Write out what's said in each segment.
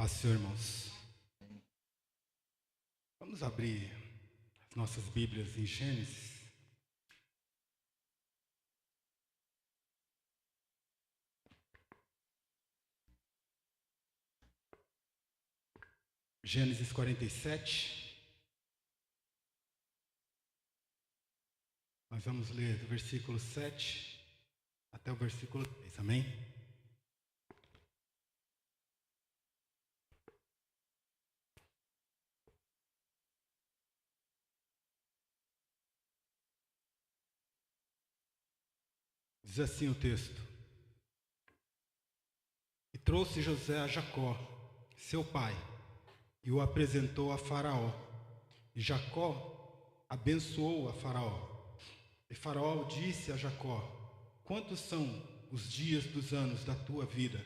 Paz, Senhor, irmãos. Vamos abrir as nossas Bíblias em Gênesis. Gênesis 47. Nós vamos ler do versículo 7 até o versículo 3, amém? Diz assim o texto: E trouxe José a Jacó, seu pai, e o apresentou a Faraó. E Jacó abençoou a Faraó. E Faraó disse a Jacó: Quantos são os dias dos anos da tua vida?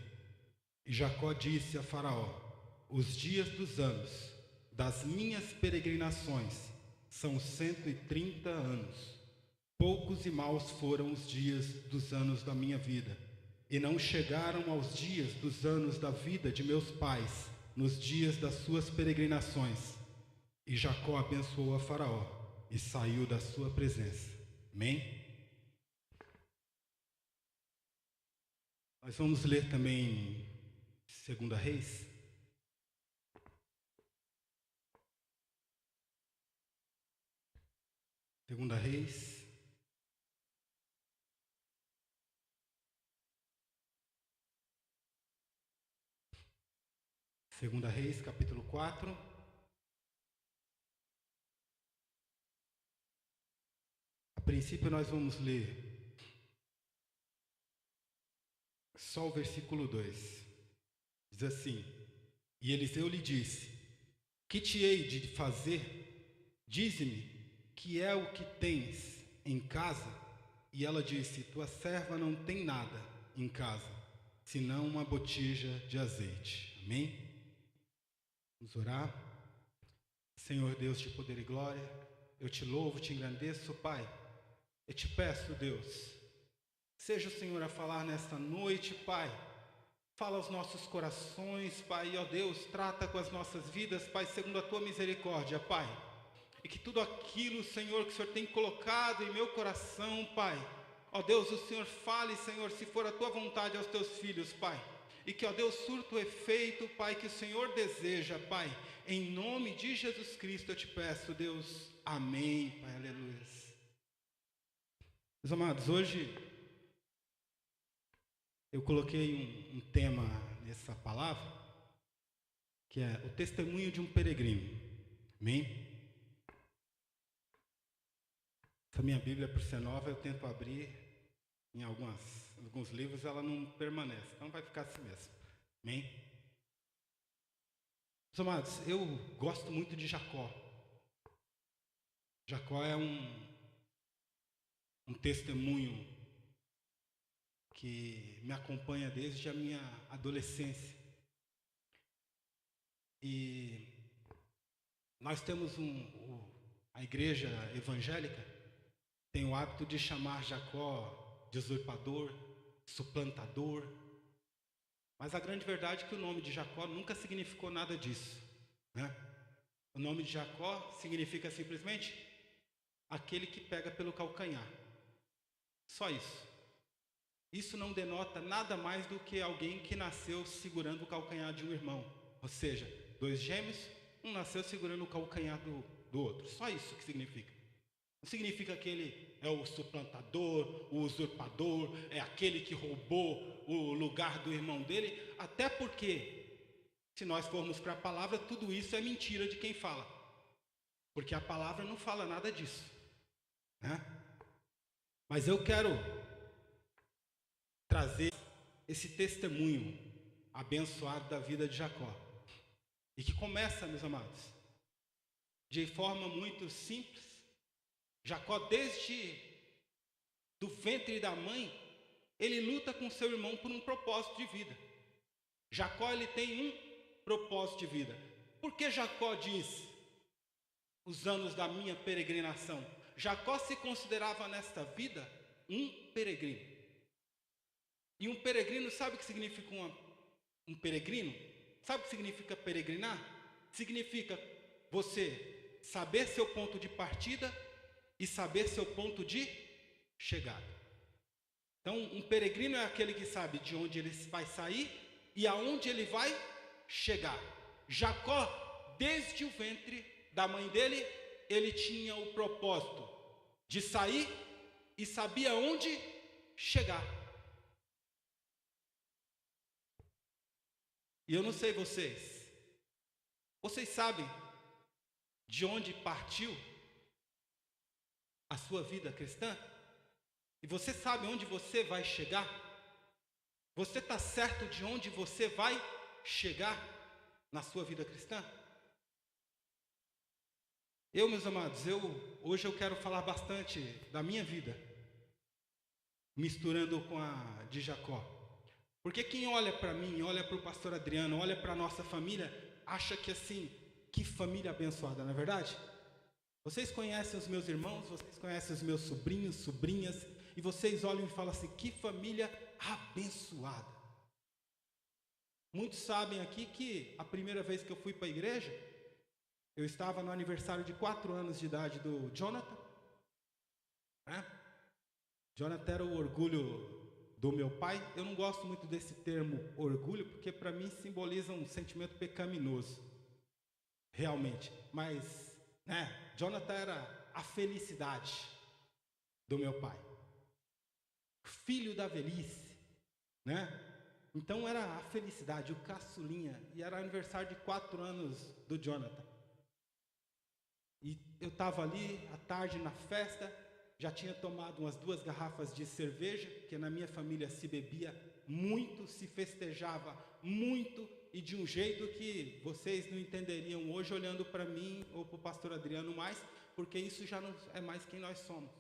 E Jacó disse a Faraó: Os dias dos anos das minhas peregrinações são 130 anos. Poucos e maus foram os dias dos anos da minha vida, e não chegaram aos dias dos anos da vida de meus pais, nos dias das suas peregrinações. E Jacó abençoou a Faraó e saiu da sua presença. Amém? Nós vamos ler também 2 Reis. Segunda Reis. Segunda Reis, capítulo 4. A princípio nós vamos ler só o versículo 2. Diz assim: E Eliseu lhe disse: Que te hei de fazer? Dize-me, que é o que tens em casa? E ela disse: Tua serva não tem nada em casa, senão uma botija de azeite. Amém? Vamos orar. Senhor Deus de poder e glória, eu te louvo, te engrandeço, Pai. Eu te peço, Deus, seja o Senhor a falar nesta noite, Pai. Fala aos nossos corações, Pai, ó Deus, trata com as nossas vidas, Pai, segundo a Tua misericórdia, Pai. E que tudo aquilo, Senhor, que o Senhor tem colocado em meu coração, Pai, ó Deus, o Senhor fale, Senhor, se for a Tua vontade aos Teus filhos, Pai. E que, ó Deus, surta o efeito, Pai, que o Senhor deseja, Pai. Em nome de Jesus Cristo eu te peço, Deus. Amém, Pai, aleluia. Meus amados, hoje eu coloquei um tema nessa palavra, que é o testemunho de um peregrino. Amém? Essa minha Bíblia, por ser nova, eu tento abrir em alguns livros, ela não permanece, então vai ficar assim mesmo. Amém? Meus amados, eu gosto muito de Jacó. Jacó é um testemunho que me acompanha desde a minha adolescência. E nós temos a igreja evangélica tem o hábito de chamar Jacó de usurpador, suplantador. Mas a grande verdade é que o nome de Jacó nunca significou nada disso, né? O nome de Jacó significa simplesmente aquele que pega pelo calcanhar. Só isso. Isso não denota nada mais do que alguém que nasceu segurando o calcanhar de um irmão. Ou seja, dois gêmeos, um nasceu segurando o calcanhar do outro. Só isso que significa. Não significa que ele é o suplantador, o usurpador, é aquele que roubou o lugar do irmão dele. Até porque, se nós formos para a palavra, tudo isso é mentira de quem fala. Porque a palavra não fala nada disso, né? Mas eu quero trazer esse testemunho abençoado da vida de Jacó. E que começa, meus amados, de forma muito simples. Jacó, desde do ventre da mãe, ele luta com seu irmão por um propósito de vida. Jacó, ele tem um propósito de vida. Por que Jacó diz os anos da minha peregrinação? Jacó se considerava nesta vida um peregrino. E um peregrino, sabe o que significa um peregrino? Sabe o que significa peregrinar? Significa você saber seu ponto de partida e saber seu ponto de chegada. Então, um peregrino é aquele que sabe de onde ele vai sair e aonde ele vai chegar. Jacó, desde o ventre da mãe dele, ele tinha o propósito de sair e sabia onde chegar. E eu não sei vocês sabem de onde partiu a sua vida cristã? E você sabe onde você vai chegar? Você está certo de onde você vai chegar na sua vida cristã? Meus amados, hoje eu quero falar bastante da minha vida, misturando com a de Jacó. Porque quem olha para mim, olha para o pastor Adriano, olha para a nossa família, acha que assim, que família abençoada, não é verdade? Vocês conhecem os meus irmãos, vocês conhecem os meus sobrinhos, sobrinhas, e vocês olham e falam assim, que família abençoada. Muitos sabem aqui que a primeira vez que eu fui para a igreja, eu estava no aniversário de 4 anos de idade do Jonathan. Jonathan era o orgulho do meu pai. Eu não gosto muito desse termo orgulho, porque para mim simboliza um sentimento pecaminoso, realmente. Mas, Jonathan era a felicidade do meu pai, filho da velhice, Então era a felicidade, o caçulinha, e era aniversário de 4 anos do Jonathan. E eu estava ali à tarde na festa, já tinha tomado umas 2 garrafas de cerveja, que na minha família se bebia muito, se festejava muito, e de um jeito que vocês não entenderiam hoje olhando para mim ou para o pastor Adriano mais, porque isso já não é mais quem nós somos.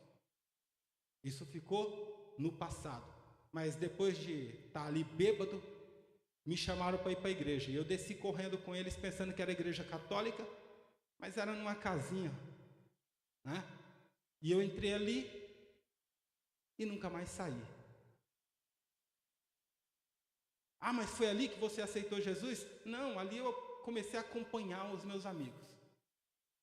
Isso ficou no passado. Mas depois de estar ali bêbado, me chamaram para ir para a igreja. E eu desci correndo com eles pensando que era igreja católica, mas era numa casinha, E eu entrei ali e nunca mais saí. Ah, mas foi ali que você aceitou Jesus? Não, ali eu comecei a acompanhar os meus amigos.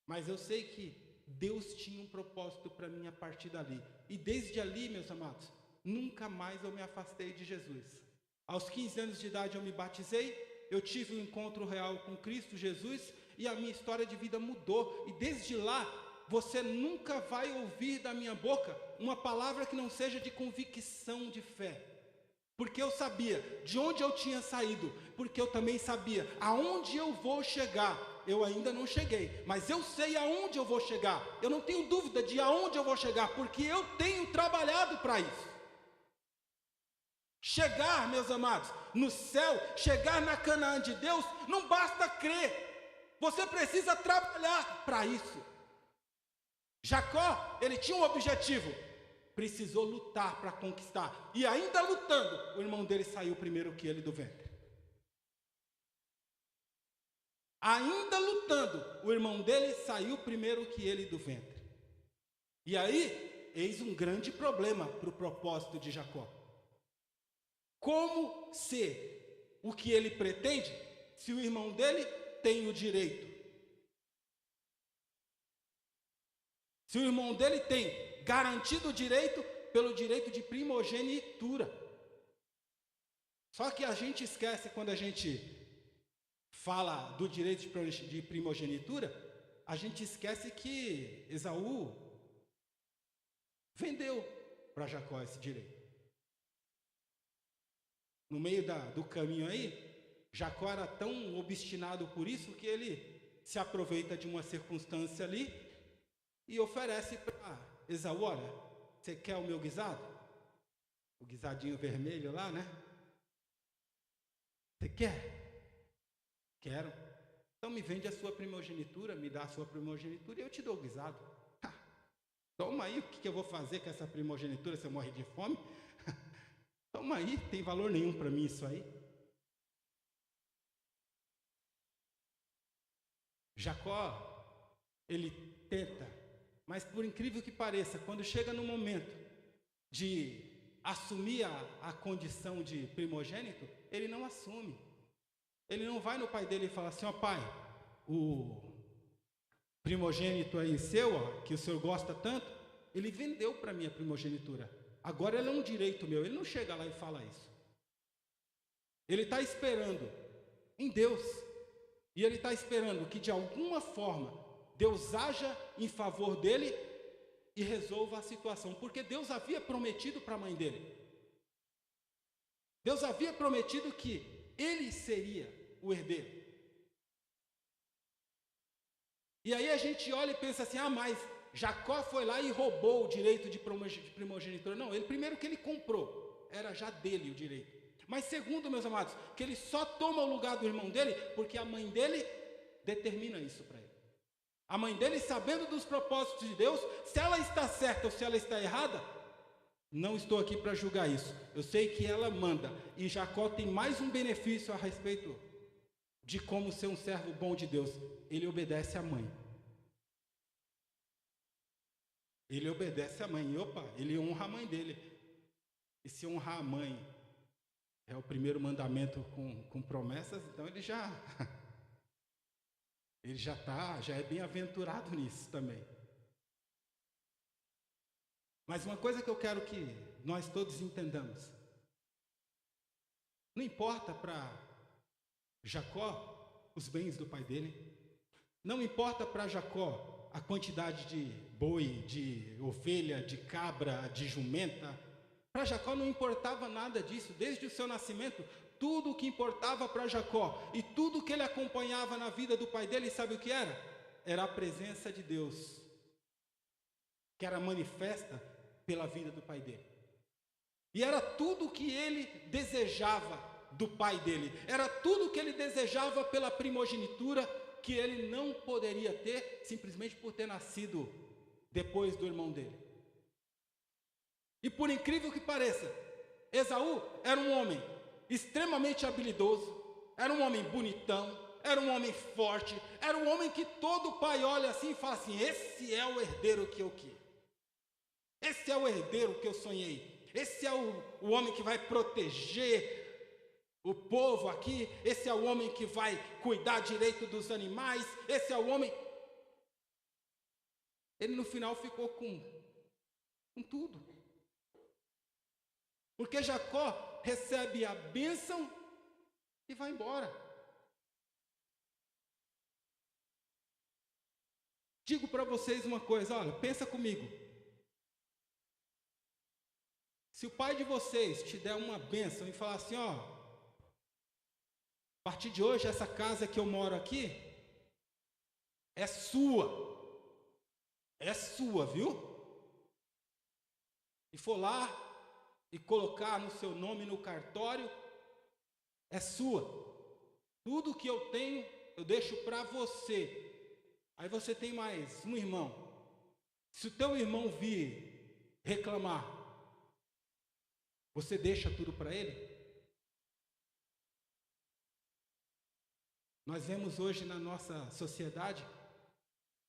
Mas eu sei que Deus tinha um propósito para mim a partir dali. E desde ali, meus amados, nunca mais eu me afastei de Jesus. Aos 15 anos de idade eu me batizei, eu tive um encontro real com Cristo Jesus e a minha história de vida mudou. E desde lá, você nunca vai ouvir da minha boca uma palavra que não seja de convicção de fé. Porque eu sabia de onde eu tinha saído, porque eu também sabia aonde eu vou chegar. Eu ainda não cheguei, mas eu sei aonde eu vou chegar. Eu não tenho dúvida de aonde eu vou chegar, porque eu tenho trabalhado para isso. Chegar, meus amados, no céu, chegar na Canaã de Deus, não basta crer. Você precisa trabalhar para isso. Jacó, ele tinha um objetivo, precisou lutar para conquistar. E ainda lutando, o irmão dele saiu primeiro que ele do ventre. Ainda lutando, o irmão dele saiu primeiro que ele do ventre. E aí, eis um grande problema para o propósito de Jacó. Como ser o que ele pretende, se o irmão dele tem o direito? Se o irmão dele tem garantido o direito pelo direito de primogenitura. Só que a gente esquece, quando a gente fala do direito de primogenitura, a gente esquece que Esaú vendeu para Jacó esse direito. No meio do caminho aí, Jacó era tão obstinado por isso que ele se aproveita de uma circunstância ali e oferece para Esaú: olha, você quer o meu guisado? O guisadinho vermelho lá, Você quer? Quero. Então me vende a sua primogenitura, me dá a sua primogenitura e eu te dou o guisado. Toma aí, o que eu vou fazer com essa primogenitura se eu morrer de fome? Toma aí, tem valor nenhum para mim isso aí. Jacó, ele tenta, mas por incrível que pareça, quando chega no momento de assumir a condição de primogênito, ele não assume. Ele não vai no pai dele e fala assim: ó pai, o primogênito aí seu, ó, que o senhor gosta tanto, ele vendeu para mim a primogenitura. Agora ele é um direito meu. Ele não chega lá e fala isso. Ele está esperando em Deus. E ele está esperando que de alguma forma Deus haja em favor dele e resolva a situação. Porque Deus havia prometido para a mãe dele. Deus havia prometido que ele seria o herdeiro. E aí a gente olha e pensa assim: ah, mas Jacó foi lá e roubou o direito de primogenitura. Não, ele primeiro que ele comprou, era já dele o direito. Mas segundo, meus amados, que ele só toma o lugar do irmão dele porque a mãe dele determina isso para ele. A mãe dele, sabendo dos propósitos de Deus, se ela está certa ou se ela está errada, não estou aqui para julgar isso. Eu sei que ela manda. E Jacó tem mais um benefício a respeito de como ser um servo bom de Deus. Ele obedece à mãe. Ele obedece à mãe. E, opa, ele honra a mãe dele. E se honrar a mãe é o primeiro mandamento com promessas, então ele já é bem-aventurado nisso também. Mas uma coisa que eu quero que nós todos entendamos: não importa para Jacó os bens do pai dele, não importa para Jacó a quantidade de boi, de ovelha, de cabra, de jumenta. Para Jacó não importava nada disso. Desde o seu nascimento, tudo o que importava para Jacó e tudo que ele acompanhava na vida do pai dele, sabe o que era? Era a presença de Deus, que era manifesta pela vida do pai dele. E era tudo o que ele desejava do pai dele. Era tudo o que ele desejava pela primogenitura, que ele não poderia ter simplesmente por ter nascido depois do irmão dele. E por incrível que pareça, Esaú era um homem extremamente habilidoso, era um homem bonitão, era um homem forte, era um homem que todo pai olha assim e fala assim: esse é o herdeiro que eu quis, esse é o herdeiro que eu sonhei, esse é o homem que vai proteger o povo aqui, esse é o homem que vai cuidar direito dos animais, esse é o homem. Ele no final ficou com tudo. Porque Jacó recebe a bênção e vai embora. Digo para vocês uma coisa, olha, pensa comigo. Se o pai de vocês te der uma bênção e falar assim, ó, a partir de hoje essa casa que eu moro aqui é sua, viu? E for lá e colocar no seu nome no cartório, é sua. Tudo que eu tenho, eu deixo para você. Aí você tem mais um irmão. Se o teu irmão vir reclamar, você deixa tudo para ele? Nós vemos hoje na nossa sociedade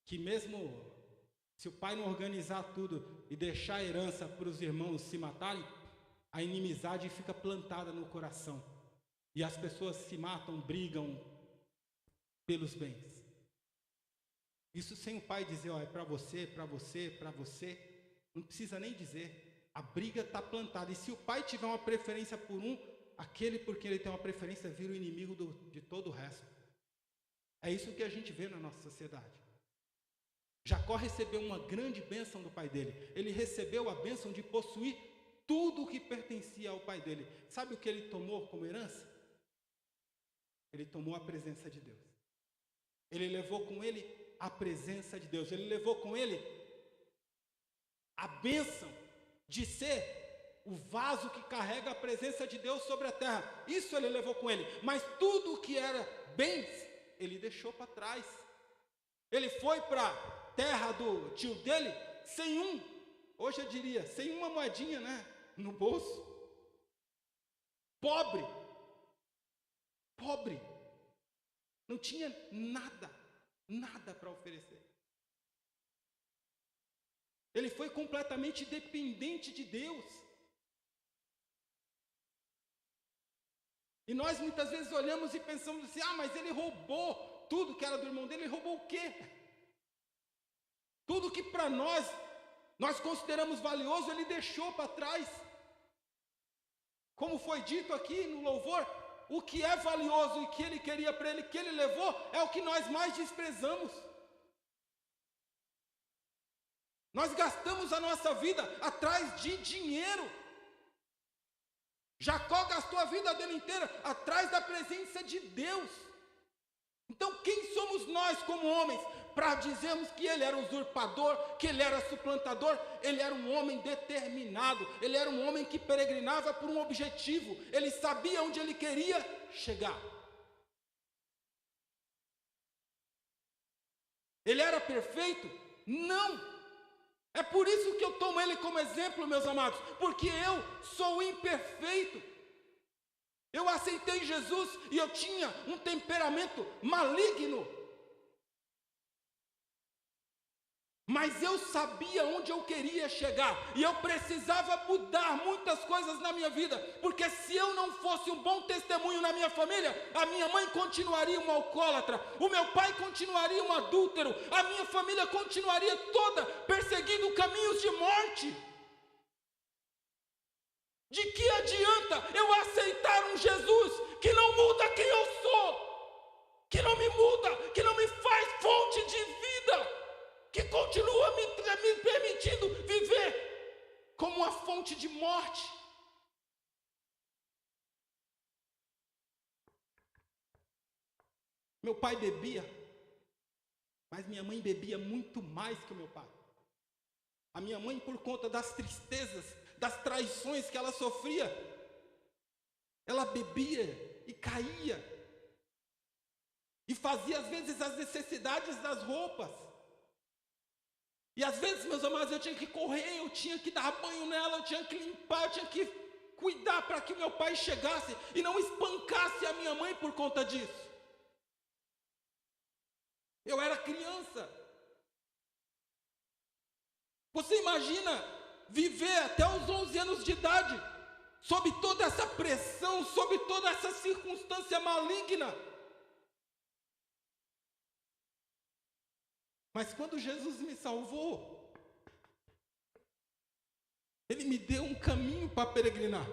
que mesmo se o pai não organizar tudo e deixar a herança para os irmãos se matarem, a inimizade fica plantada no coração. E as pessoas se matam, brigam pelos bens. Isso sem o pai dizer, ó, é para você, para você, para você. Não precisa nem dizer. A briga está plantada. E se o pai tiver uma preferência por um, aquele porque ele tem uma preferência vira o inimigo de todo o resto. É isso que a gente vê na nossa sociedade. Jacó recebeu uma grande bênção do pai dele. Ele recebeu a bênção de possuir tudo o que pertencia ao pai dele. Sabe o que ele tomou como herança? Ele tomou a presença de Deus. Ele levou com ele a presença de Deus. Ele levou com ele a bênção de ser o vaso que carrega a presença de Deus sobre a terra. Isso ele levou com ele. Mas tudo o que era bens, ele deixou para trás. Ele foi para a terra do tio dele sem hoje eu diria, sem uma moedinha, né, no bolso. Pobre. Não tinha nada para oferecer. Ele foi completamente dependente de Deus. E nós muitas vezes olhamos e pensamos assim, mas ele roubou tudo que era do irmão dele, ele roubou o quê? Tudo que para nós consideramos valioso, ele deixou para trás. Como foi dito aqui no louvor, o que é valioso e que ele queria para ele, que ele levou, é o que nós mais desprezamos. Nós gastamos a nossa vida atrás de dinheiro. Jacó gastou a vida dele inteira atrás da presença de Deus. Então quem somos nós como homens para dizermos que ele era usurpador, que ele era suplantador? Ele era um homem determinado, ele era um homem que peregrinava por um objetivo, ele sabia onde ele queria chegar. Ele era perfeito? Não. É por isso que eu tomo ele como exemplo, meus amados, porque eu sou imperfeito. Eu aceitei Jesus e eu tinha um temperamento maligno. Mas eu sabia onde eu queria chegar e eu precisava mudar muitas coisas na minha vida, porque se eu não fosse um bom testemunho na minha família, a minha mãe continuaria uma alcoólatra, o meu pai continuaria um adúltero, a minha família continuaria toda perseguindo caminhos de morte. De que adianta eu aceitar um Jesus que não muda quem eu sou, que não me muda, que não me faz fonte de vida, que continua me permitindo viver como uma fonte de morte? Meu pai bebia, mas minha mãe bebia muito mais que o meu pai. A minha mãe, por conta das tristezas, das traições que ela sofria, ela bebia e caía, e fazia às vezes as necessidades das roupas. E às vezes, meus amados, eu tinha que correr, eu tinha que dar banho nela, eu tinha que limpar, eu tinha que cuidar para que o meu pai chegasse e não espancasse a minha mãe por conta disso. Eu era criança. Você imagina viver até os 11 anos de idade, sob toda essa pressão, sob toda essa circunstância maligna? Mas quando Jesus me salvou, Ele me deu um caminho para peregrinar.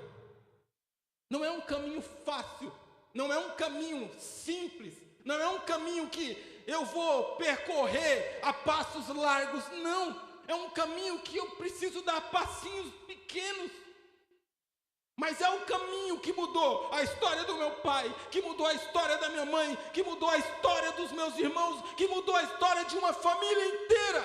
Não é um caminho fácil, não é um caminho simples, não é um caminho que eu vou percorrer a passos largos, não. É um caminho que eu preciso dar passinhos pequenos. Mas é o caminho que mudou a história do meu pai, que mudou a história da minha mãe, que mudou a história dos meus irmãos, que mudou a história de uma família inteira.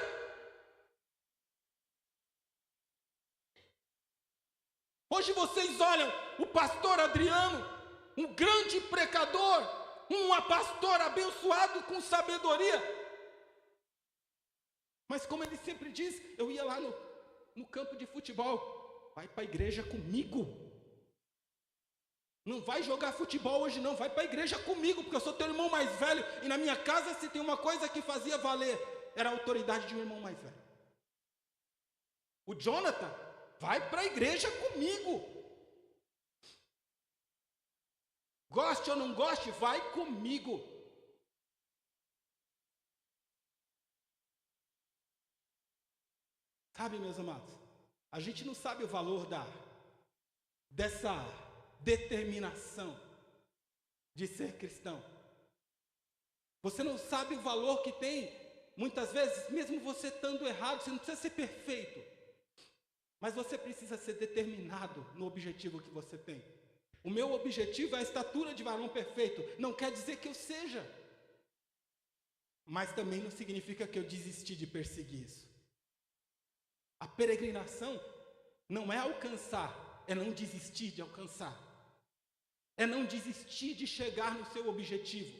Hoje vocês olham o pastor Adriano, um grande pecador, um pastor abençoado com sabedoria. Mas como ele sempre diz, eu ia lá no campo de futebol, vai para a igreja comigo. Não vai jogar futebol hoje não, vai para a igreja comigo, porque eu sou teu irmão mais velho, e na minha casa se tem uma coisa que fazia valer, era a autoridade de um irmão mais velho. O Jonathan, vai para a igreja comigo. Goste ou não goste, vai comigo. Sabe, meus amados, a gente não sabe o valor dessa determinação de ser cristão. Você não sabe o valor que tem, muitas vezes, mesmo você estando errado, você não precisa ser perfeito, mas você precisa ser determinado no objetivo que você tem. O meu objetivo é a estatura de varão perfeito, não quer dizer que eu seja, mas também não significa que eu desisti de perseguir isso. A peregrinação não é alcançar, é não desistir de alcançar. É não desistir de chegar no seu objetivo.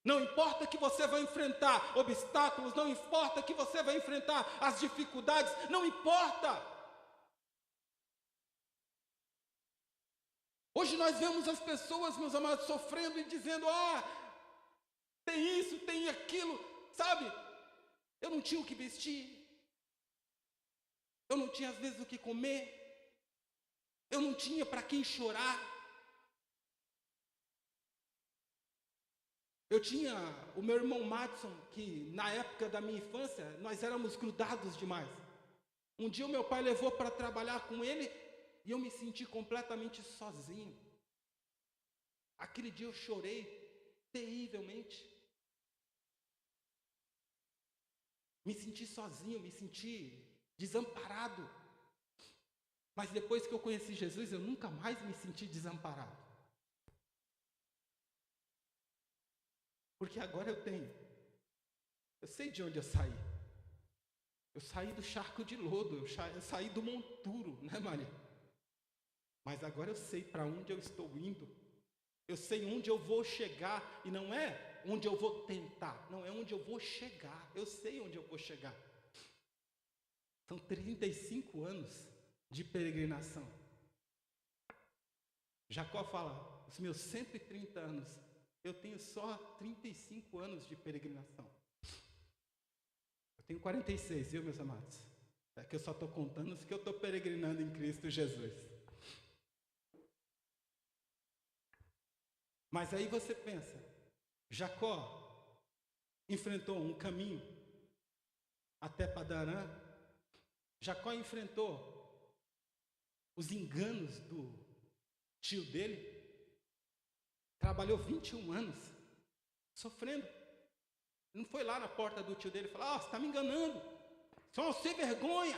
Não importa que você vai enfrentar obstáculos, não importa que você vai enfrentar as dificuldades, não importa. Hoje nós vemos as pessoas, meus amados, sofrendo e dizendo, tem isso, tem aquilo, sabe? Eu não tinha o que vestir. Eu não tinha às vezes o que comer, eu não tinha para quem chorar. Eu tinha o meu irmão Madison, que na época da minha infância, nós éramos grudados demais. Um dia o meu pai levou para trabalhar com ele e eu me senti completamente sozinho. Aquele dia eu chorei terrivelmente. Me senti sozinho, me senti desamparado. Mas depois que eu conheci Jesus, eu nunca mais me senti desamparado. Porque agora eu sei de onde eu saí. Eu saí do charco de lodo, eu saí do monturo, né, Maria? Mas agora eu sei para onde eu estou indo. Eu sei onde eu vou chegar, e não é onde eu vou tentar, não é onde eu vou chegar. Eu sei onde eu vou chegar. São 35 anos de peregrinação. Jacó fala, os meus 130 anos, eu tenho só 35 anos de peregrinação. Eu tenho 46, viu, meus amados? É que eu só estou contando os que eu estou peregrinando em Cristo Jesus. Mas aí você pensa, Jacó enfrentou um caminho até Padarã. Jacó enfrentou os enganos do tio dele. Trabalhou 21 anos sofrendo. Não foi lá na porta do tio dele e falou: você está me enganando. O senhor sem vergonha.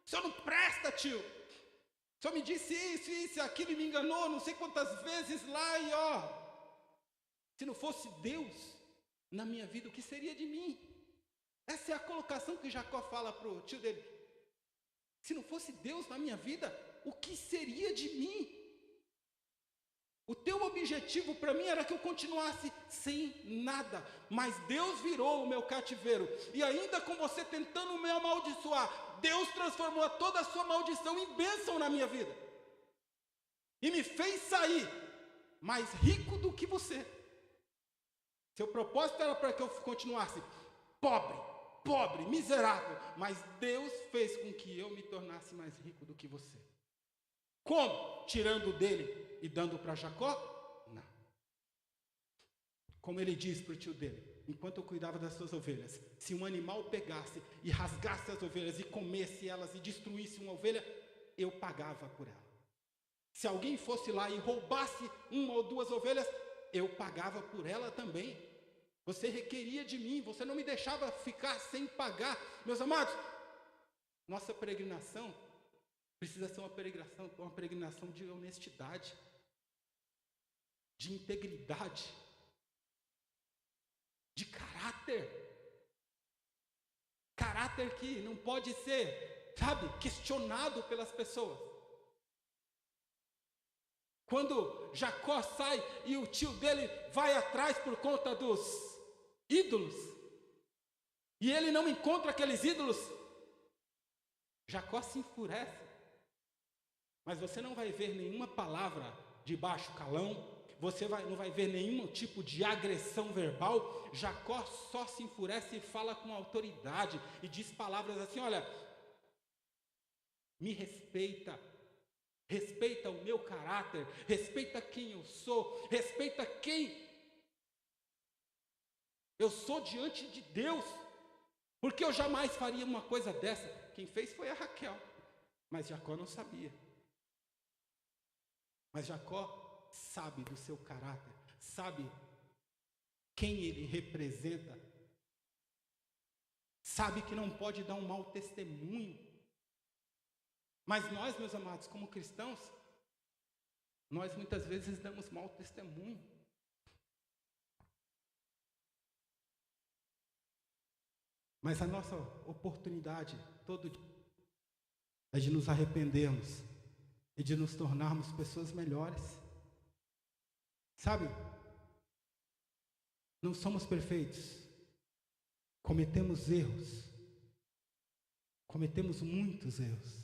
O senhor não presta, tio. O senhor me disse isso, aquilo e me enganou não sei quantas vezes lá e se não fosse Deus na minha vida, o que seria de mim? Essa é a colocação que Jacó fala para o tio dele. Se não fosse Deus na minha vida, o que seria de mim? O teu objetivo para mim era que eu continuasse sem nada, mas Deus virou o meu cativeiro, e ainda com você tentando me amaldiçoar, Deus transformou toda a sua maldição em bênção na minha vida, e me fez sair mais rico do que você. Seu propósito era para que eu continuasse pobre, miserável, mas Deus fez com que eu me tornasse mais rico do que você. Como? Tirando dele e dando para Jacó? Não. Como ele diz para o tio dele, enquanto eu cuidava das suas ovelhas, se um animal pegasse e rasgasse as ovelhas e comesse elas e destruísse uma ovelha, eu pagava por ela. Se alguém fosse lá e roubasse uma ou duas ovelhas, eu pagava por ela também. Você requeria de mim, você não me deixava ficar sem pagar. Meus amados, nossa peregrinação precisa ser uma peregrinação de honestidade, de integridade, de caráter. Caráter que não pode ser, questionado pelas pessoas. Quando Jacó sai e o tio dele vai atrás por conta dos ídolos, e ele não encontra aqueles ídolos, Jacó se enfurece. Mas você não vai ver nenhuma palavra de baixo calão, você não vai ver nenhum tipo de agressão verbal. Jacó só se enfurece e fala com autoridade e diz palavras assim: olha, me respeita o meu caráter, respeita quem eu sou, respeita quem eu sou diante de Deus, porque eu jamais faria uma coisa dessa. Quem fez foi a Raquel, mas Jacó não sabia. Mas Jacó sabe do seu caráter, sabe quem ele representa, sabe que não pode dar um mau testemunho. Mas nós, meus amados, como cristãos, nós muitas vezes damos mau testemunho. Mas a nossa oportunidade todo dia é de nos arrependermos e de nos tornarmos pessoas melhores. Sabe? Não somos perfeitos. Cometemos erros. Cometemos muitos erros.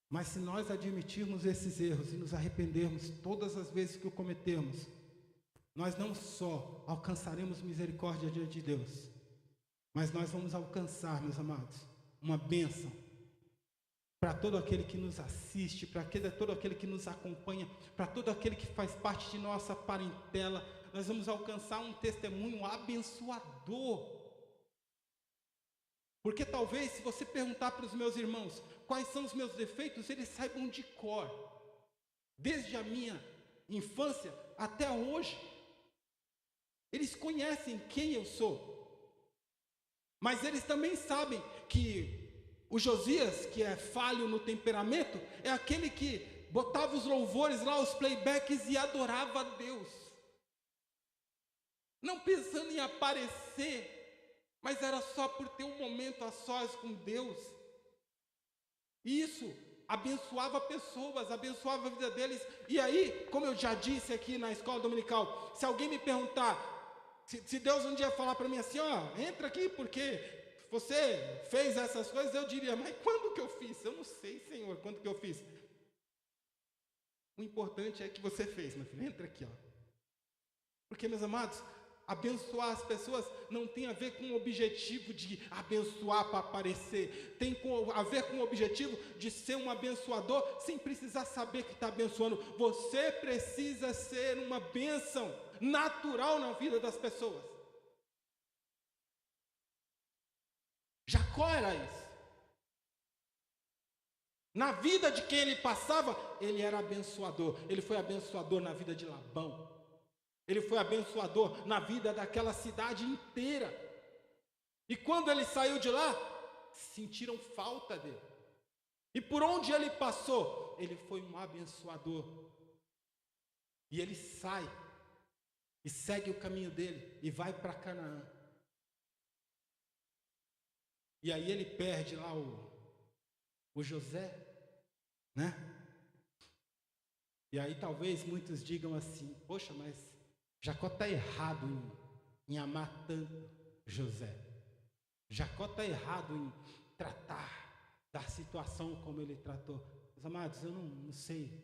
Mas se nós admitirmos esses erros e nos arrependermos todas as vezes que o cometemos, nós não só alcançaremos misericórdia diante de Deus, mas nós vamos alcançar, meus amados, uma bênção. para todo aquele que nos assiste, para todo aquele que nos acompanha, para todo aquele que faz parte de nossa parentela. Nós vamos alcançar um testemunho abençoador. Porque talvez, se você perguntar para os meus irmãos quais são os meus defeitos, eles saibam de cor. Desde a minha infância até hoje. Eles conhecem quem eu sou. Mas eles também sabem que o Josias, que é falho no temperamento, é aquele que botava os louvores lá, os playbacks e adorava a Deus. Não pensando em aparecer, mas era só por ter um momento a sós com Deus. E isso abençoava pessoas, abençoava a vida deles. E aí, como eu já disse aqui na escola dominical, se alguém me perguntar, se Deus um dia falar para mim assim, ó, entra aqui porque você fez essas coisas, eu diria, mas quando que eu fiz? Eu não sei, Senhor, quando que eu fiz. O importante é que você fez, meu filho, entra aqui, ó. Porque, meus amados, abençoar as pessoas não tem a ver com o objetivo de abençoar para aparecer. Tem a ver com o objetivo de ser um abençoador sem precisar saber que está abençoando. Você precisa ser uma bênção natural na vida das pessoas. Jacó era isso. Na vida de quem ele passava, ele era abençoador. Ele foi abençoador na vida de Labão. Ele foi abençoador na vida daquela cidade inteira. E quando ele saiu de lá, sentiram falta dele. E por onde ele passou, ele foi um abençoador. E ele sai e segue o caminho dele e vai para Canaã. E aí ele perde lá o José, né? E aí talvez muitos digam assim, poxa, mas Jacó está errado em amar tanto José. Jacó está errado em tratar da situação como ele tratou. Meus amados, eu não sei.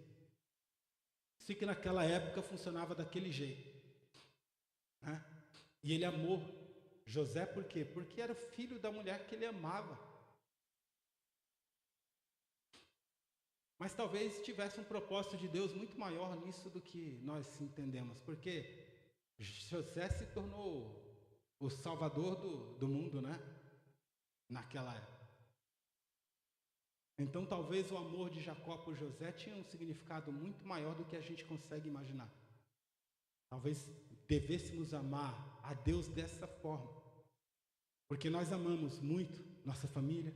Sei que naquela época funcionava daquele jeito, né? E ele amou José por quê? Porque era filho da mulher que ele amava. Mas talvez tivesse um propósito de Deus muito maior nisso do que nós entendemos. Porque José se tornou o salvador do mundo, né? Naquela época. Então talvez o amor de Jacó por José tinha um significado muito maior do que a gente consegue imaginar. Talvez devêssemos amar a Deus dessa forma. Porque nós amamos muito nossa família,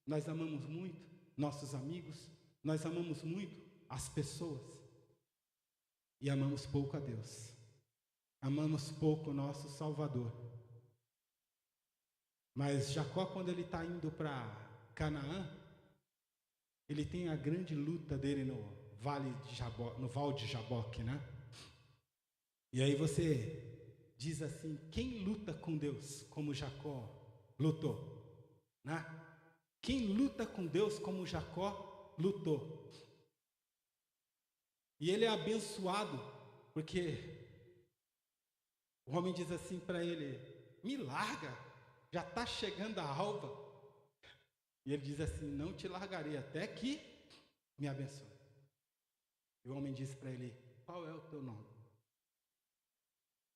nós amamos muito nossos amigos, nós amamos muito as pessoas e amamos pouco a Deus. Amamos pouco o nosso Salvador. Mas Jacó, quando ele está indo para Canaã, ele tem a grande luta dele no Vale de Jaboque, né? E aí você diz assim, quem luta com Deus como Jacó lutou? Né? Quem luta com Deus como Jacó lutou? E ele é abençoado, porque o homem diz assim para ele, me larga, já está chegando a alva. E ele diz assim, não te largarei até que me abençoe. E o homem disse para ele, qual é o teu nome?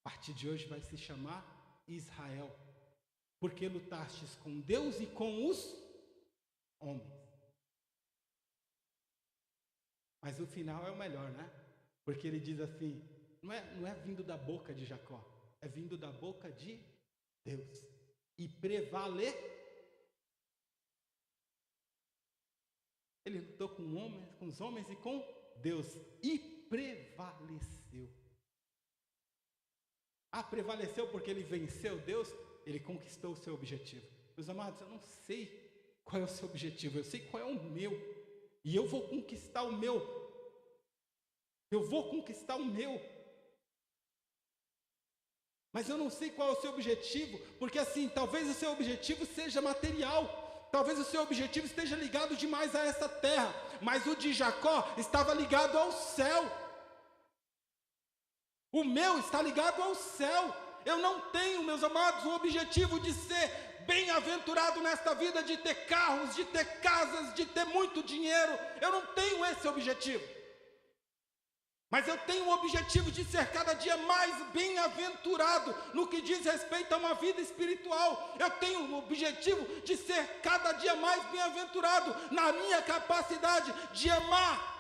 A partir de hoje vai se chamar Israel, porque lutastes com Deus e com os homens. Mas o final é o melhor, né? Porque ele diz assim, não é vindo da boca de Jacó, é vindo da boca de Deus. E prevaler. Ele lutou com os homens e com Deus. E prevaleceu. Prevaleceu porque ele venceu Deus, ele conquistou o seu objetivo. Meus amados, eu não sei qual é o seu objetivo, eu sei qual é o meu. E eu vou conquistar o meu. Eu vou conquistar o meu. Mas eu não sei qual é o seu objetivo, porque assim, talvez o seu objetivo seja material. Talvez o seu objetivo esteja ligado demais a essa terra. Mas o de Jacó estava ligado ao céu. O meu está ligado ao céu. Eu não tenho, meus amados, o objetivo de ser bem-aventurado nesta vida de ter carros, de ter casas, de ter muito dinheiro. Eu não tenho esse objetivo. Mas eu tenho o objetivo de ser cada dia mais bem-aventurado no que diz respeito a uma vida espiritual. Eu tenho o objetivo de ser cada dia mais bem-aventurado na minha capacidade de amar.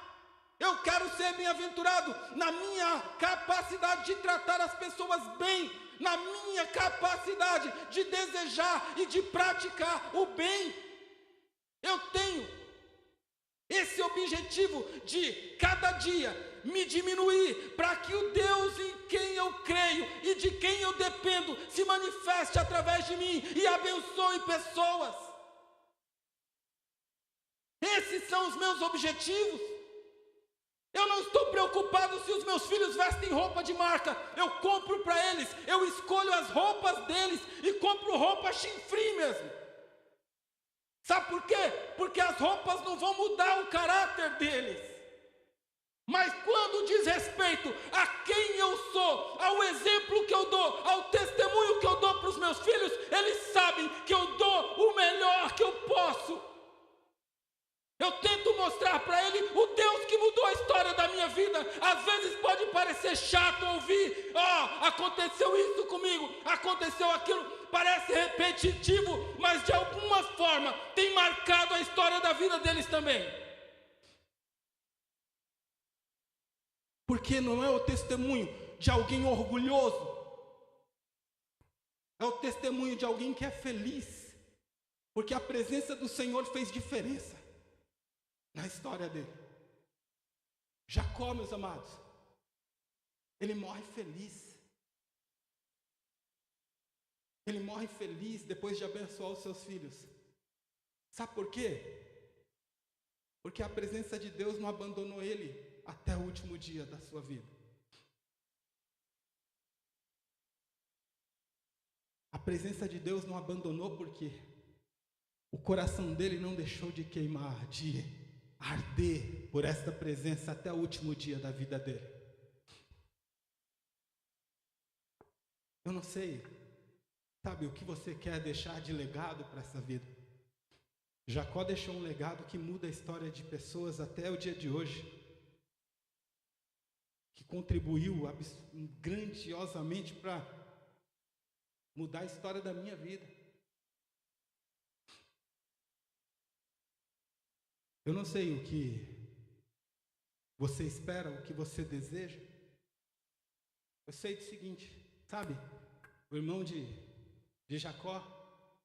Eu quero ser bem-aventurado na minha capacidade de tratar as pessoas bem, na minha capacidade de desejar e de praticar o bem. Eu tenho esse objetivo de cada dia me diminuir para que o Deus em quem eu creio e de quem eu dependo se manifeste através de mim e abençoe pessoas. Esses são os meus objetivos. Eu não estou preocupado se os meus filhos vestem roupa de marca. Eu compro para eles, eu escolho as roupas deles e compro roupa chinfrim mesmo. Sabe por quê? Porque as roupas não vão mudar o caráter deles. Mas quando diz respeito a quem eu sou, ao exemplo que eu dou, ao testemunho que eu dou para os meus filhos, eles sabem que eu dou o melhor que eu posso. Eu tento mostrar para ele o Deus que mudou a história da minha vida. Às vezes pode parecer chato ouvir, aconteceu isso comigo, aconteceu aquilo, parece repetitivo, mas de alguma forma tem marcado a história da vida deles também. Porque não é o testemunho de alguém orgulhoso, é o testemunho de alguém que é feliz, porque a presença do Senhor fez diferença na história dele. Jacó, meus amados, ele morre feliz. Ele morre feliz depois de abençoar os seus filhos. Sabe por quê? Porque a presença de Deus não abandonou ele até o último dia da sua vida. A presença de Deus não abandonou porque o coração dele não deixou de queimar, de arder por esta presença até o último dia da vida dele. Eu não sei, sabe, o que você quer deixar de legado para essa vida? Jacó deixou um legado que muda a história de pessoas até o dia de hoje, que contribuiu grandiosamente para mudar a história da minha vida. Eu não sei o que você espera, o que você deseja. Eu sei do seguinte, sabe? O irmão de Jacó,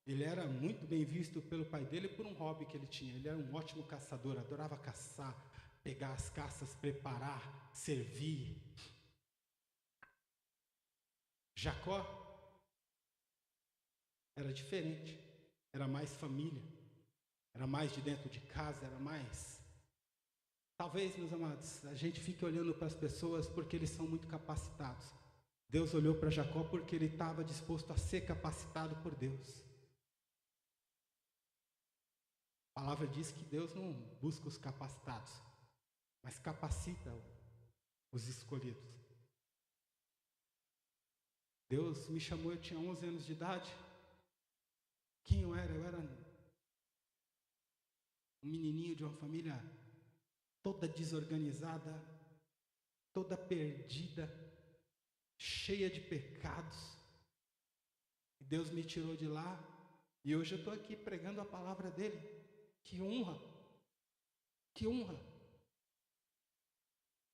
ele era muito bem visto pelo pai dele por um hobby que ele tinha. Ele era um ótimo caçador, adorava caçar, pegar as caças, preparar, servir. Jacó era diferente, era mais família. Era mais de dentro de casa, era mais... Talvez, meus amados, a gente fique olhando para as pessoas porque eles são muito capacitados. Deus olhou para Jacó porque ele estava disposto a ser capacitado por Deus. A palavra diz que Deus não busca os capacitados, mas capacita os escolhidos. Deus me chamou, eu tinha 11 anos de idade. Quem eu era? Eu era um menininho de uma família toda desorganizada, toda perdida, cheia de pecados. E Deus me tirou de lá e hoje eu estou aqui pregando a palavra dele. Que honra! Que honra!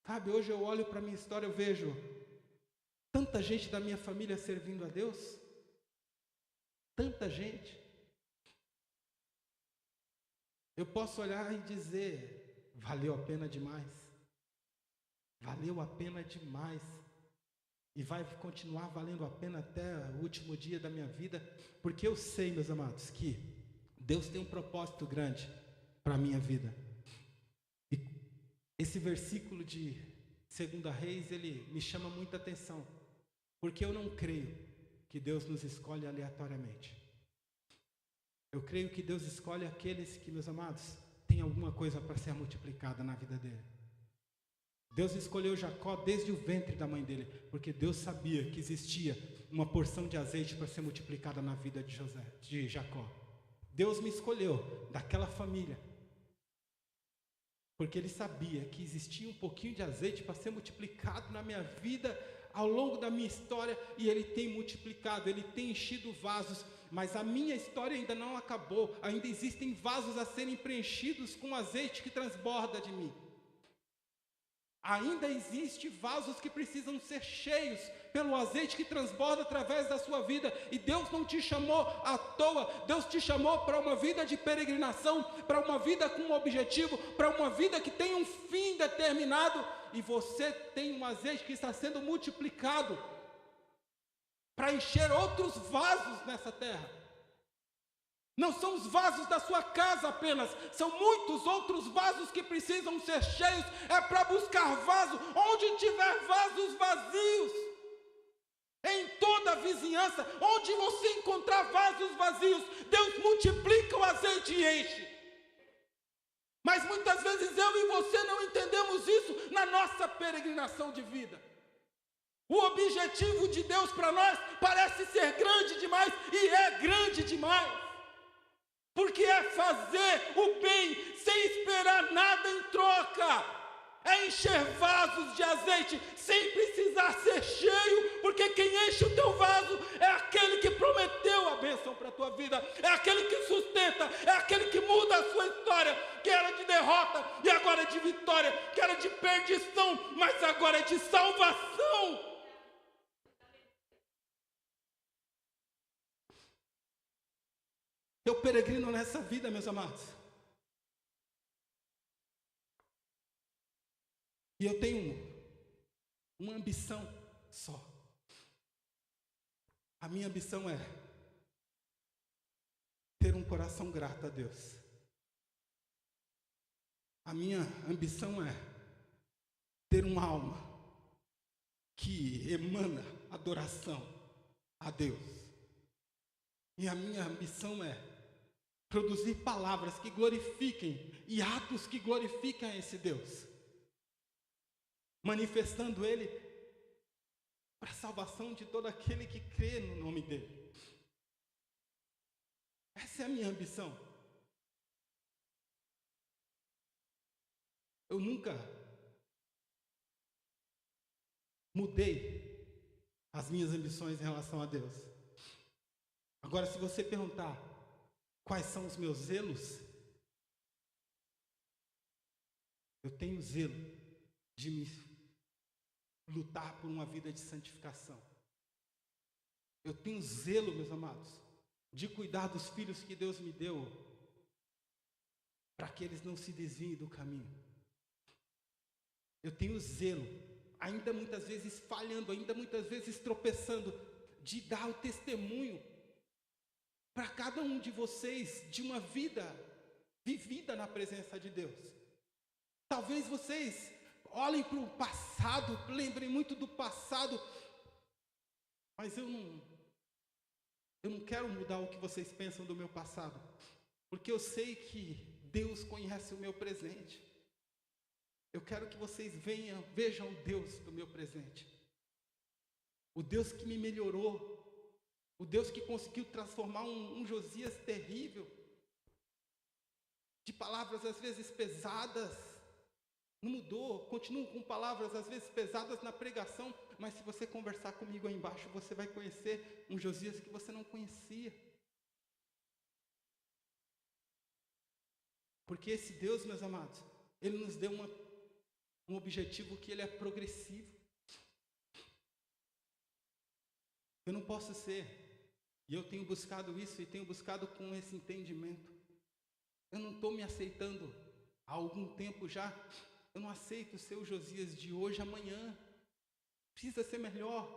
Sabe, hoje eu olho para a minha história, eu vejo tanta gente da minha família servindo a Deus, tanta gente. Eu posso olhar e dizer, valeu a pena demais. Valeu a pena demais. E vai continuar valendo a pena até o último dia da minha vida, porque eu sei, meus amados, que Deus tem um propósito grande para a minha vida. E esse versículo de 2 Reis, ele me chama muita atenção, porque eu não creio que Deus nos escolhe aleatoriamente. Eu creio que Deus escolhe aqueles que, meus amados, têm alguma coisa para ser multiplicada na vida dele. Deus escolheu Jacó desde o ventre da mãe dele, porque Deus sabia que existia uma porção de azeite para ser multiplicada na vida de Jacó. Deus me escolheu daquela família, porque Ele sabia que existia um pouquinho de azeite para ser multiplicado na minha vida, ao longo da minha história, e Ele tem multiplicado, Ele tem enchido vasos, mas a minha história ainda não acabou, ainda existem vasos a serem preenchidos com azeite que transborda de mim. Ainda existe vasos que precisam ser cheios pelo azeite que transborda através da sua vida. E Deus não te chamou à toa. Deus te chamou para uma vida de peregrinação, para uma vida com um objetivo, para uma vida que tem um fim determinado. E você tem um azeite que está sendo multiplicado para encher outros vasos nessa terra. Não são os vasos da sua casa apenas, são muitos outros vasos que precisam ser cheios. É para buscar vaso, onde tiver vasos vazios, em toda a vizinhança, onde você encontrar vasos vazios, Deus multiplica o azeite e enche. Mas muitas vezes eu e você não entendemos isso na nossa peregrinação de vida. O objetivo de Deus para nós parece ser grande demais, e é grande demais. Porque é fazer o bem sem esperar nada em troca. É encher vasos de azeite sem precisar ser cheio, porque quem enche o teu vaso é aquele que prometeu a bênção para a tua vida, é aquele que sustenta, é aquele que muda a sua história, que era de derrota e agora é de vitória, que era de perdição, mas agora é de salvação. Eu peregrino nessa vida, meus amados. E eu tenho uma ambição só. A minha ambição é ter um coração grato a Deus. A minha ambição é ter uma alma que emana adoração a Deus. E a minha ambição é produzir palavras que glorifiquem e atos que glorifiquem a esse Deus, manifestando Ele para a salvação de todo aquele que crê no nome dEle. Essa é a minha ambição. Eu nunca mudei as minhas ambições em relação a Deus. Agora, se você perguntar quais são os meus zelos, eu tenho zelo de me lutar por uma vida de santificação. Eu tenho zelo, meus amados, de cuidar dos filhos que Deus me deu, para que eles não se desviem do caminho. Eu tenho zelo, ainda muitas vezes falhando, ainda muitas vezes tropeçando, de dar o testemunho para cada um de vocês de uma vida vivida na presença de Deus. Talvez vocês olhem para o passado, lembrem muito do passado, mas eu não quero mudar o que vocês pensam do meu passado, porque eu sei que Deus conhece o meu presente. Eu quero que vocês vejam o Deus do meu presente, o Deus que me melhorou, o Deus que conseguiu transformar um Josias terrível, de palavras às vezes pesadas, não mudou, continuo com palavras às vezes pesadas na pregação, mas se você conversar comigo aí embaixo, você vai conhecer um Josias que você não conhecia. Porque esse Deus, meus amados, Ele nos deu um objetivo que Ele é progressivo. Eu não posso ser, e eu tenho buscado isso e tenho buscado com esse entendimento. Eu não estou me aceitando há algum tempo já. Eu não aceito ser o Josias de hoje, amanhã. Precisa ser melhor.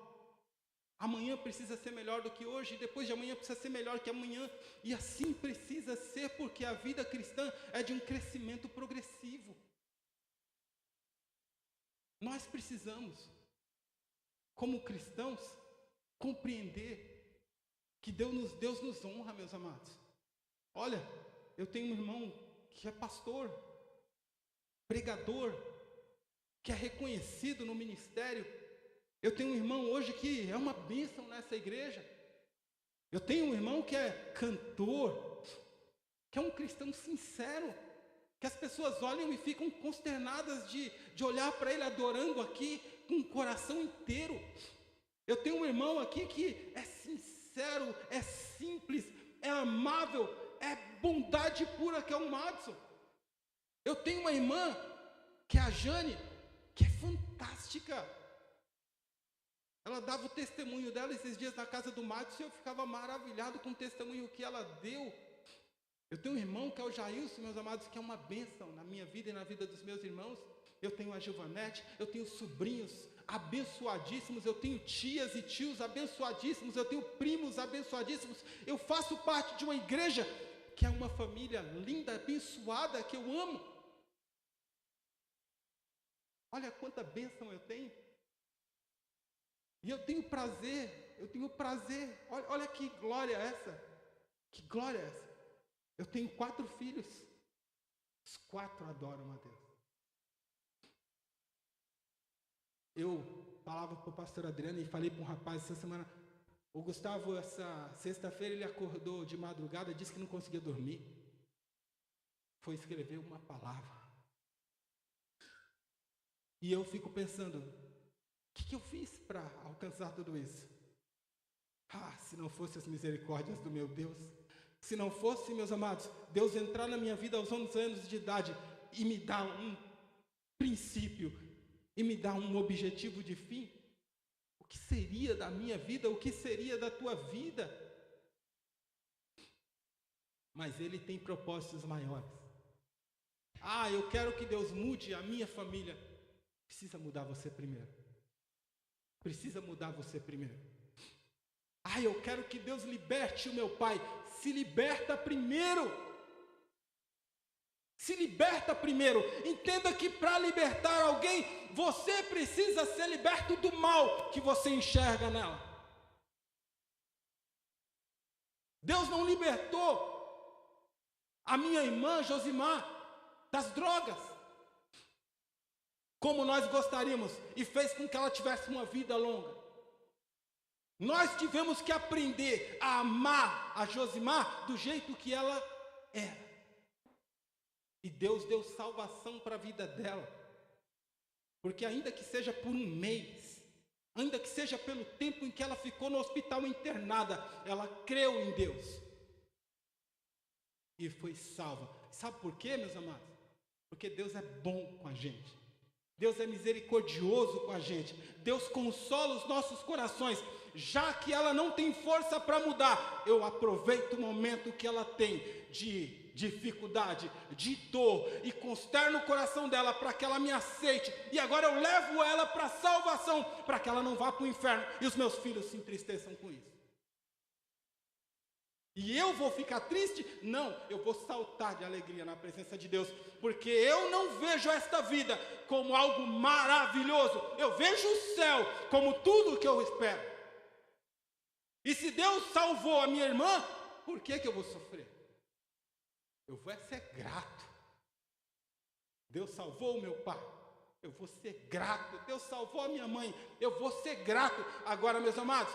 Amanhã precisa ser melhor do que hoje, e depois de amanhã precisa ser melhor que amanhã. E assim precisa ser, porque a vida cristã é de um crescimento progressivo. Nós precisamos, como cristãos, compreender que Deus nos honra, meus amados. Olha, eu tenho um irmão que é pastor, pregador, que é reconhecido no ministério. Eu tenho um irmão hoje que é uma bênção nessa igreja. Eu tenho um irmão que é cantor, que é um cristão sincero, que as pessoas olham e ficam consternadas de olhar para ele adorando aqui com o coração inteiro. Eu tenho um irmão aqui que é sincero, é simples, é amável, é bondade pura, que é o Madison. Eu tenho uma irmã, que é a Jane, que é fantástica. Ela dava o testemunho dela esses dias na casa do Madison e eu ficava maravilhado com o testemunho que ela deu. Eu tenho um irmão que é o Jailson, meus amados, que é uma bênção na minha vida e na vida dos meus irmãos. Eu tenho a Gilvanete, eu tenho sobrinhos abençoadíssimos, eu tenho tias e tios abençoadíssimos, eu tenho primos abençoadíssimos. Eu faço parte de uma igreja que é uma família linda, abençoada, que eu amo. Olha quanta bênção eu tenho. E eu tenho prazer, olha que glória essa, que glória essa. Eu tenho 4 filhos, os 4 adoram a Deus. Eu falava para o pastor Adriano e falei para um rapaz essa semana, o Gustavo, essa sexta-feira ele acordou de madrugada, disse que não conseguia dormir, foi escrever uma palavra. E eu fico pensando, o que eu fiz para alcançar tudo isso? Se não fosse as misericórdias do meu Deus, se não fosse, meus amados, Deus entrar na minha vida aos 11 anos de idade e me dar um princípio, e me dar um objetivo de fim, o que seria da minha vida, o que seria da tua vida? Mas Ele tem propósitos maiores. Eu quero que Deus mude a minha família. Precisa mudar você primeiro. Precisa mudar você primeiro. Eu quero que Deus liberte o meu pai. Se liberta primeiro. Se liberta primeiro. Entenda que para libertar alguém, você precisa ser liberto do mal que você enxerga nela. Deus não libertou a minha irmã Josimar das drogas, como nós gostaríamos, e fez com que ela tivesse uma vida longa. Nós tivemos que aprender a amar a Josimar do jeito que ela era. E Deus deu salvação para a vida dela. Porque ainda que seja por um mês, ainda que seja pelo tempo em que ela ficou no hospital internada, ela creu em Deus. E foi salva. Sabe por quê, meus amados? Porque Deus é bom com a gente. Deus é misericordioso com a gente. Deus consola os nossos corações. Já que ela não tem força para mudar, eu aproveito o momento que ela tem de dificuldade, de dor, e consterno o coração dela para que ela me aceite. E agora eu levo ela para a salvação, para que ela não vá para o inferno e os meus filhos se entristeçam com isso. E eu vou ficar triste? Não, eu vou saltar de alegria na presença de Deus, porque eu não vejo esta vida como algo maravilhoso, eu vejo o céu como tudo que eu espero. E se Deus salvou a minha irmã, por que eu vou sofrer? Eu vou ser grato. Deus salvou o meu pai, eu vou ser grato. Deus salvou a minha mãe, eu vou ser grato. Agora, meus amados,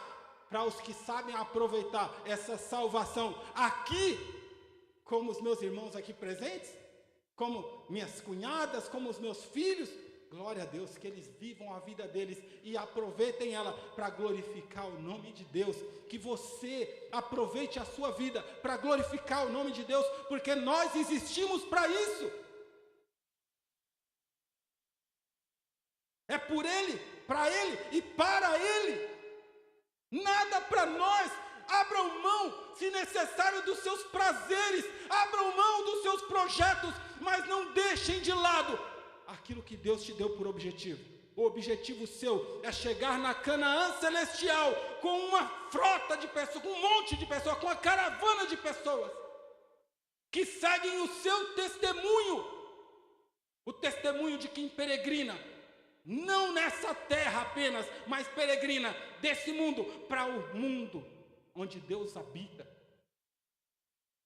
para os que sabem aproveitar essa salvação aqui, como os meus irmãos aqui presentes, como minhas cunhadas, como os meus filhos, glória a Deus, que eles vivam a vida deles e aproveitem ela para glorificar o nome de Deus. Que você aproveite a sua vida para glorificar o nome de Deus, porque nós existimos para isso. É por Ele, para Ele e para Ele. Nada para nós. Abram mão, se necessário, dos seus prazeres, abram mão dos seus projetos, mas não deixem de lado aquilo que Deus te deu por objetivo. O objetivo seu é chegar na Canaã celestial com uma frota de pessoas, com um monte de pessoas, com uma caravana de pessoas que seguem o seu testemunho, o testemunho de quem peregrina, não nessa terra apenas, mas peregrina desse mundo para o mundo onde Deus habita.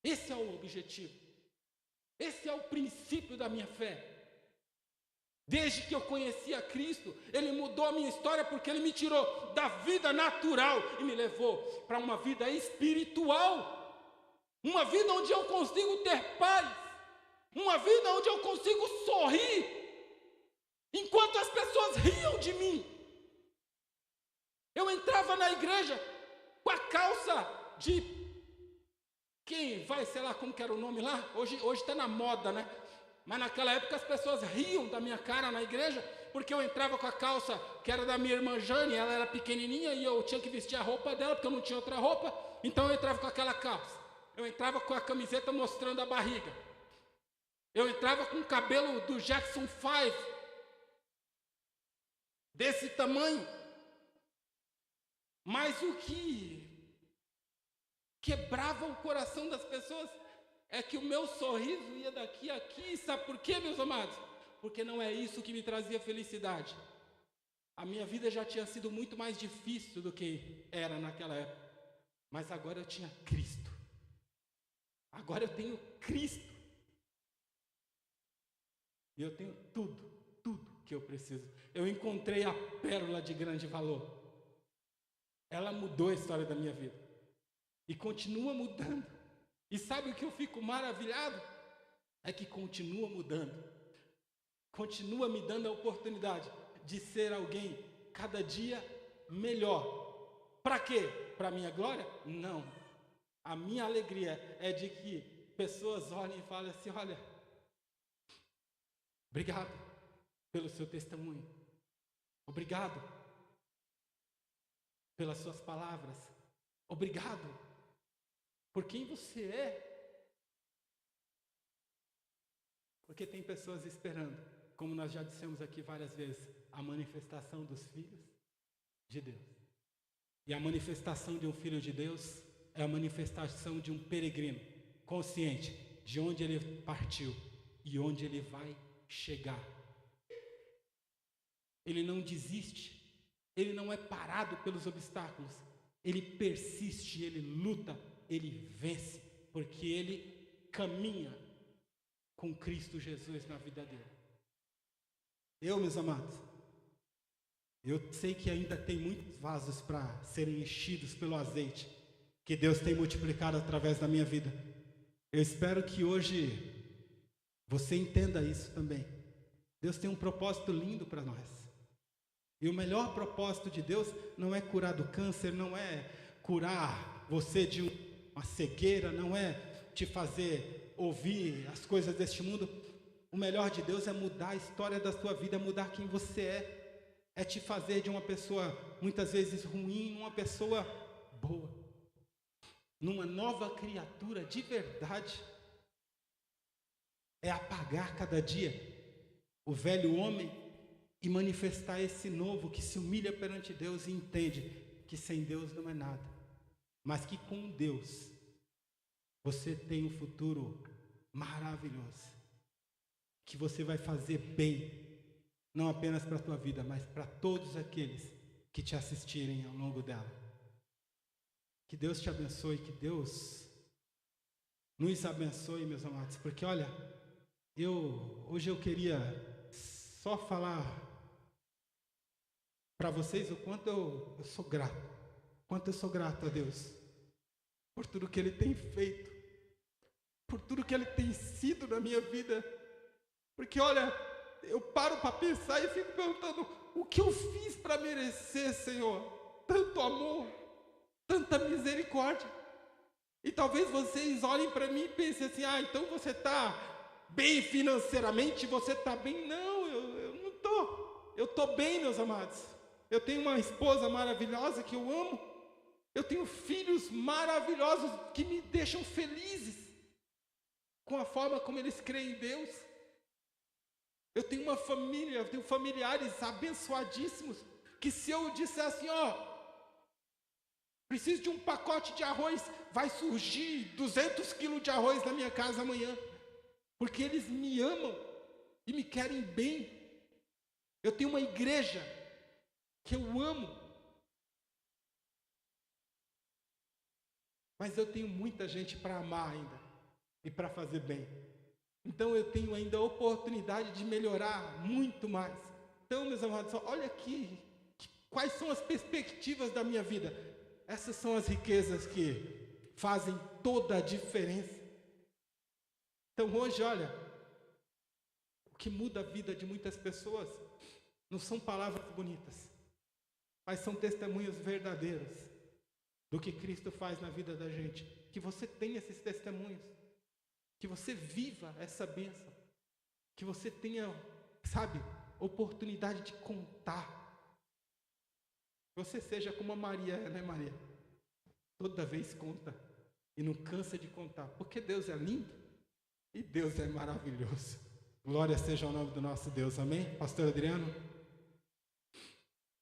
Esse é o objetivo. Esse é o princípio da minha fé. Desde que eu conheci a Cristo, Ele mudou a minha história, porque Ele me tirou da vida natural e me levou para uma vida espiritual. Uma vida onde eu consigo ter paz. Uma vida onde eu consigo sorrir, enquanto as pessoas riam de mim. Eu entrava na igreja com a calça de... Quem vai, sei lá como que era o nome lá? Hoje está na moda, né? Mas naquela época as pessoas riam da minha cara na igreja, porque eu entrava com a calça que era da minha irmã Jane, ela era pequenininha e eu tinha que vestir a roupa dela, porque eu não tinha outra roupa, então eu entrava com aquela calça. Eu entrava com a camiseta mostrando a barriga. Eu entrava com o cabelo do Jackson 5, desse tamanho. Mas o que quebrava o coração das pessoas é que o meu sorriso ia daqui a aqui. Sabe por quê, meus amados? Porque não é isso que me trazia felicidade. A minha vida já tinha sido muito mais difícil do que era naquela época. Mas agora eu tinha Cristo. Agora eu tenho Cristo. E eu tenho tudo que eu preciso. Eu encontrei a pérola de grande valor. Ela mudou a história da minha vida. E continua mudando. E sabe o que eu fico maravilhado? É que continua mudando. Continua me dando a oportunidade de ser alguém cada dia melhor. Para quê? Para a minha glória? Não. A minha alegria é de que pessoas olhem e falem assim: olha, obrigado pelo seu testemunho. Obrigado pelas suas palavras. Obrigado por quem você é. Porque tem pessoas esperando, como nós já dissemos aqui várias vezes, a manifestação dos filhos de Deus. E a manifestação de um filho de Deus é a manifestação de um peregrino consciente de onde ele partiu e onde ele vai chegar. Ele não desiste, ele não é parado pelos obstáculos, ele persiste, ele luta, ele vence, porque ele caminha com Cristo Jesus na vida dele. Meus amados, eu sei que ainda tem muitos vasos para serem enchidos pelo azeite que Deus tem multiplicado através da minha vida. Eu espero que hoje você entenda isso também. Deus tem um propósito lindo para nós. E o melhor propósito de Deus não é curar do câncer, não é curar você de uma cegueira, não é te fazer ouvir as coisas deste mundo. O melhor de Deus é mudar a história da sua vida, mudar quem você é te fazer de uma pessoa muitas vezes ruim, uma pessoa boa, numa nova criatura de verdade. É apagar cada dia o velho homem e manifestar esse novo que se humilha perante Deus e entende que sem Deus não é nada, mas que com Deus você tem um futuro maravilhoso, que você vai fazer bem, não apenas para a tua vida, mas para todos aqueles que te assistirem ao longo dela. Que Deus te abençoe, que Deus nos abençoe, meus amados, porque olha, hoje eu queria só falar para vocês o quanto eu sou grato, quanto eu sou grato a Deus por tudo que Ele tem feito, por tudo que Ele tem sido na minha vida. Porque olha, eu paro para pensar e fico perguntando: o que eu fiz para merecer, Senhor, tanto amor, tanta misericórdia? E talvez vocês olhem para mim e pensem assim: então você está bem financeiramente, você está bem. Não, eu não estou. Eu estou bem, meus amados. Eu tenho uma esposa maravilhosa que eu amo. Eu tenho filhos maravilhosos que me deixam felizes com a forma como eles creem em Deus. Eu tenho uma família, eu tenho familiares abençoadíssimos, que se eu disser assim, preciso de um pacote de arroz, vai surgir 200 quilos de arroz na minha casa amanhã, porque eles me amam e me querem bem. Eu tenho uma igreja que eu amo, mas eu tenho muita gente para amar ainda e para fazer bem. Então eu tenho ainda a oportunidade de melhorar muito mais. Então, meus amados, olha aqui, quais são as perspectivas da minha vida. Essas são as riquezas que fazem toda a diferença. Então hoje, olha, o que muda a vida de muitas pessoas não são palavras bonitas, mas são testemunhos verdadeiros do que Cristo faz na vida da gente. Que você tenha esses testemunhos, que você viva essa bênção, que você tenha, sabe, oportunidade de contar. Que você seja como a Maria, né, Maria? Toda vez conta e não cansa de contar, porque Deus é lindo e Deus é maravilhoso. Glória seja ao nome do nosso Deus, amém? Pastor Adriano?